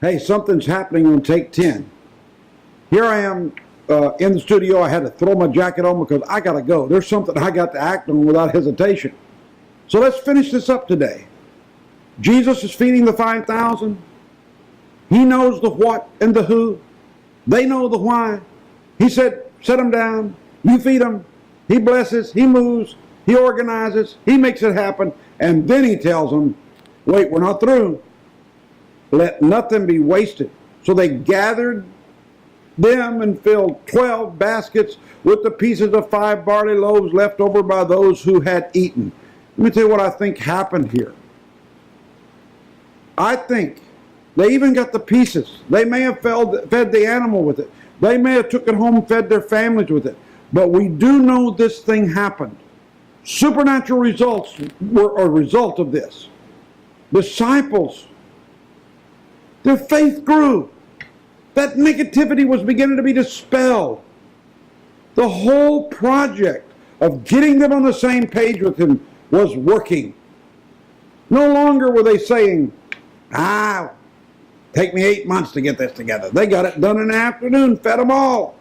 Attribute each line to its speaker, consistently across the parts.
Speaker 1: Hey, something's happening on take 10. Here I am in the studio. I had to throw my jacket on because I got to go. There's something I got to act on without hesitation. So let's finish this up today. Jesus is feeding the 5,000. He knows the what and the who. They know the why. He said, set them down. You feed them. He blesses. He moves. He organizes. He makes it happen. And then he tells them, wait, we're not through. Let nothing be wasted. So they gathered them and filled 12 baskets with the pieces of 5 barley loaves left over by those who had eaten. Let me tell you what I think happened here. I think they even got the pieces. They may have fed the animal with it. They may have took it home and fed their families with it. But we do know this thing happened. Supernatural results were a result of this. Disciples, their faith grew. That negativity was beginning to be dispelled. The whole project of getting them on the same page with him was working. No longer were they saying, take me 8 months to get this together. They got it done in an afternoon, fed them all.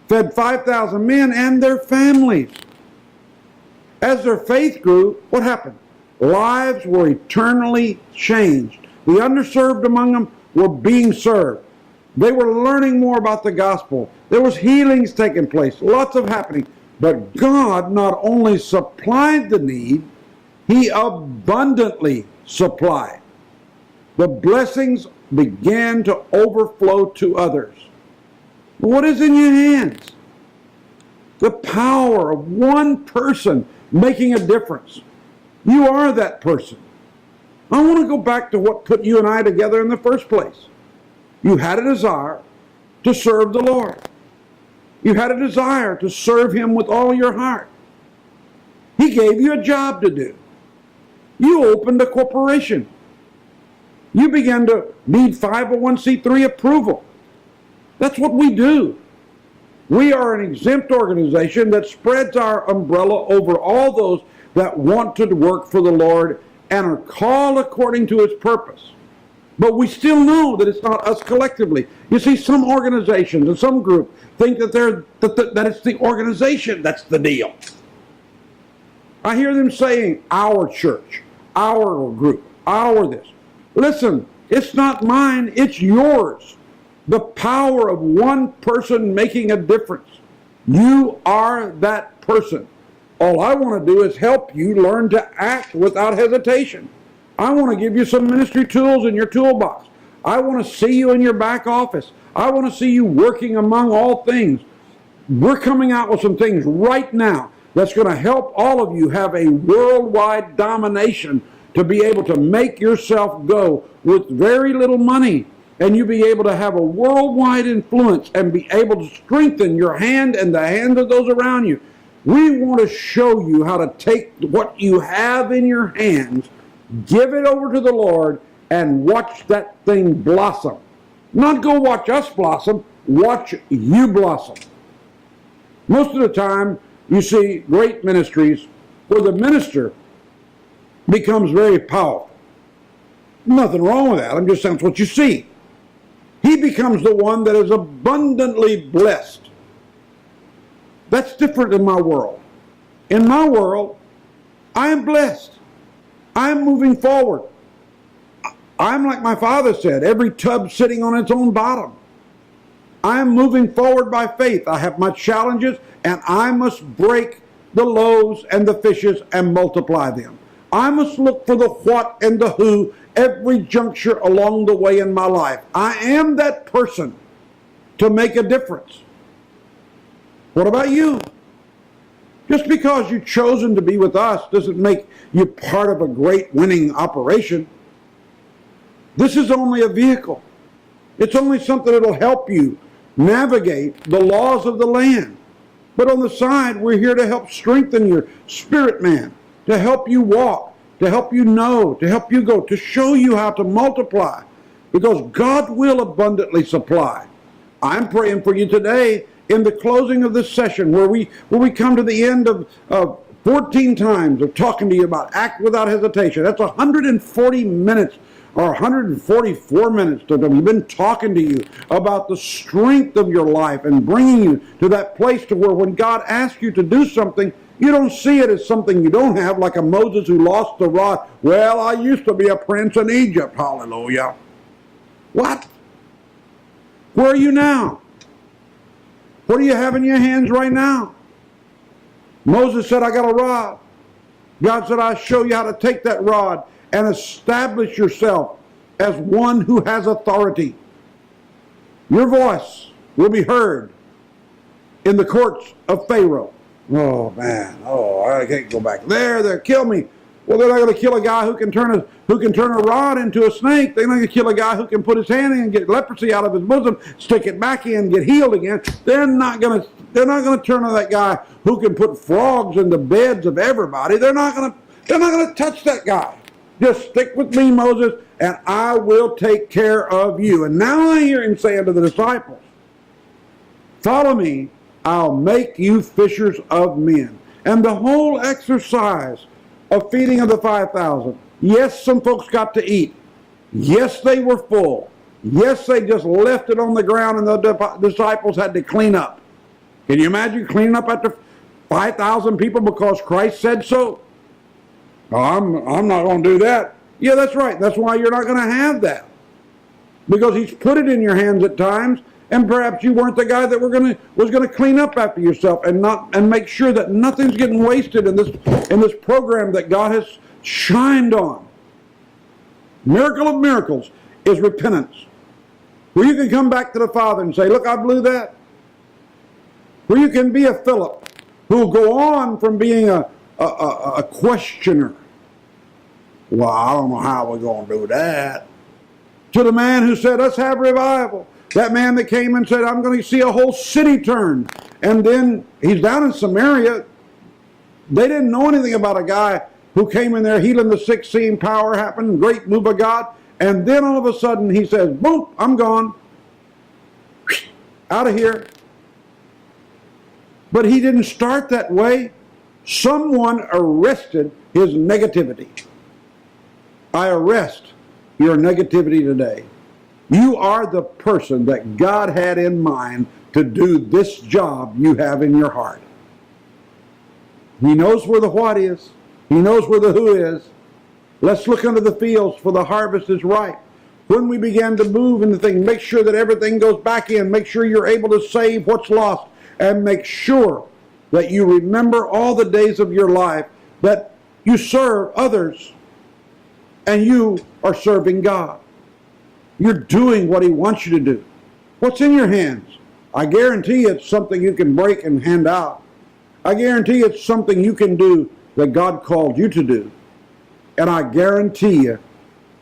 Speaker 1: Fed 5,000 men and their families. As their faith grew, what happened? Lives were eternally changed. The underserved among them were being served. They were learning more about the gospel. There was healings taking place, lots of happening. But God not only supplied the need, He abundantly supplied. The blessings began to overflow to others. What is in your hands? The power of one person making a difference. You are that person. I want to go back to what put you and I together in the first place. You had a desire to serve the Lord. You had a desire to serve Him with all your heart. He gave you a job to do. You opened a corporation. You began to need 501c3 approval. That's what we do. We are an exempt organization that spreads our umbrella over all those that want to work for the Lord and are called according to His purpose. But we still know that it's not us collectively. You see, some organizations and some group think that that it's the organization that's the deal. I hear them saying, our church, our group, our this. Listen, it's not mine, it's yours. The power of one person making a difference. You are that person. All I want to do is help you learn to act without hesitation. I want to give you some ministry tools in your toolbox. I want to see you in your back office. I want to see you working among all things. We're coming out with some things right now that's going to help all of you have a worldwide domination to be able to make yourself go with very little money, and you be able to have a worldwide influence and be able to strengthen your hand and the hand of those around you. We want to show you how to take what you have in your hands, give it over to the Lord, and watch that thing blossom. Not go watch us blossom, watch you blossom. Most of the time, you see great ministries where the minister becomes very powerful. Nothing wrong with that. I'm just saying it's what you see. He becomes the one that is abundantly blessed. That's different in my world. In my world, I am blessed. I'm moving forward. I'm like my father said, every tub sitting on its own bottom. I'm moving forward by faith. I have my challenges, and I must break the loaves and the fishes and multiply them. I must look for the what and the who every juncture along the way in my life. I am that person to make a difference. What about you? Just because you've chosen to be with us doesn't make you part of a great winning operation. This is only a vehicle. It's only something that'll help you navigate the laws of the land. But on the side, we're here to help strengthen your spirit man, to help you walk, to help you know, to help you go, to show you how to multiply, because God will abundantly supply. I'm praying for you today in the closing of this session where we come to the end of 14 times of talking to you about act without hesitation. That's 140 minutes or 144 minutes to them. He's been talking to you about the strength of your life and bringing you to that place to where when God asks you to do something, you don't see it as something you don't have, like a Moses who lost the rod. Well, I used to be a prince in Egypt. Hallelujah. What? Where are you now? What do you have in your hands right now? Moses said, I got a rod. God said, I'll show you how to take that rod and establish yourself as one who has authority. Your voice will be heard in the courts of Pharaoh. Oh, man. Oh, I can't go back there. They'll kill me. Well, they're not going to kill a guy who can turn a rod into a snake. They're not going to kill a guy who can put his hand in and get leprosy out of his bosom, stick it back in, get healed again. They're not going to turn on that guy who can put frogs in the beds of everybody. They're not going to touch that guy. Just stick with me, Moses, and I will take care of you. And now I hear him saying to the disciples, follow me, I'll make you fishers of men. And the whole exercise of feeding of the 5,000, yes, some folks got to eat. Yes, they were full. Yes, they just left it on the ground and the disciples had to clean up. Can you imagine cleaning up after 5,000 people because Christ said so? Oh, I'm not going to do that. Yeah, that's right. That's why you're not going to have that. Because he's put it in your hands at times, and perhaps you weren't the guy that was going to clean up after yourself and make sure that nothing's getting wasted in this program that God has shined on. Miracle of miracles is repentance. Where you can come back to the Father and say, look, I blew that. Where you can be a Philip who will go on from being a questioner. Well, I don't know how we're going to do that. To the man who said, let's have revival. That man that came and said, I'm going to see a whole city turn. And then he's down in Samaria. They didn't know anything about a guy who came in there healing the sick, seeing power happen, great move of God. And then all of a sudden he says, boom, I'm gone. Out of here. But he didn't start that way. Someone arrested his negativity. I arrest your negativity today. You are the person that God had in mind to do this job you have in your heart. He knows where the what is. He knows where the who is. Let's look into the fields, for the harvest is ripe. When we begin to move into things, make sure that everything goes back in. Make sure you're able to save what's lost. And make sure that you remember all the days of your life that you serve others and you are serving God. You're doing what he wants you to do. What's in your hands? I guarantee it's something you can break and hand out. I guarantee it's something you can do that God called you to do. And I guarantee you,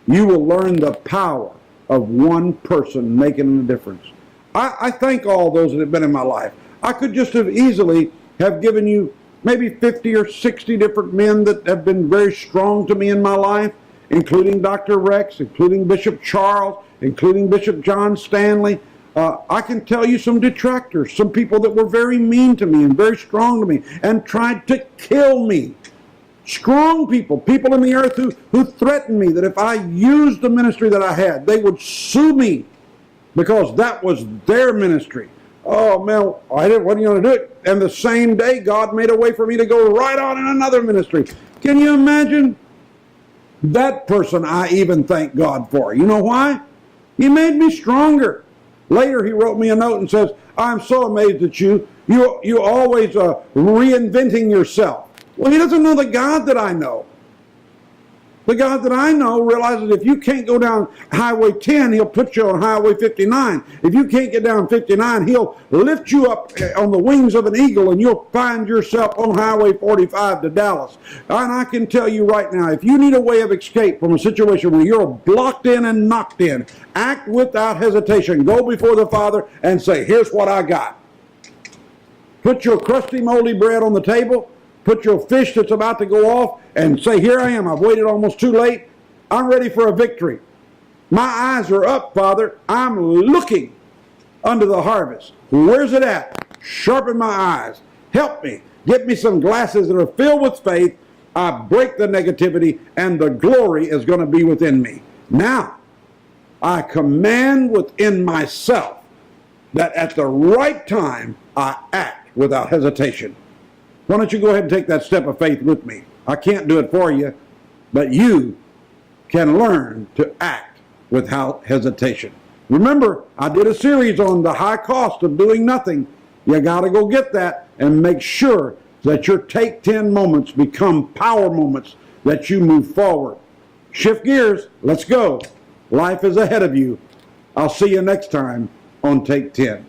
Speaker 1: you will learn the power of one person making a difference. I thank all those that have been in my life. I could just have easily have given you maybe 50 or 60 different men that have been very strong to me in my life, including Dr. Rex, including Bishop Charles, including Bishop John Stanley. I can tell you some detractors, some people that were very mean to me and very strong to me and tried to kill me. Strong people, people in the earth who threatened me that if I used the ministry that I had, they would sue me because that was their ministry. Oh, man, I didn't, what are you going to do it? And the same day, God made a way for me to go right on in another ministry. Can you imagine? That person I even thank God for. You know why? He made me stronger. Later, he wrote me a note and says, I'm so amazed at you. You always reinventing yourself. Well, he doesn't know the God that I know. The God that I know realizes if you can't go down Highway 10, he'll put you on Highway 59. If you can't get down 59, he'll lift you up on the wings of an eagle and you'll find yourself on Highway 45 to Dallas. And I can tell you right now, if you need a way of escape from a situation where you're blocked in and knocked in, act without hesitation. Go before the Father and say, here's what I got. Put your crusty, moldy bread on the table. Put your fish that's about to go off and say, here I am. I've waited almost too late. I'm ready for a victory. My eyes are up, Father. I'm looking unto the harvest. Where's it at? Sharpen my eyes. Help me. Get me some glasses that are filled with faith. I break the negativity and the glory is going to be within me. Now, I command within myself that at the right time, I act without hesitation. Why don't you go ahead and take that step of faith with me? I can't do it for you, but you can learn to act without hesitation. Remember, I did a series on the high cost of doing nothing. You got to go get that and make sure that your take 10 moments become power moments that you move forward. Shift gears. Let's go. Life is ahead of you. I'll see you next time on Take 10.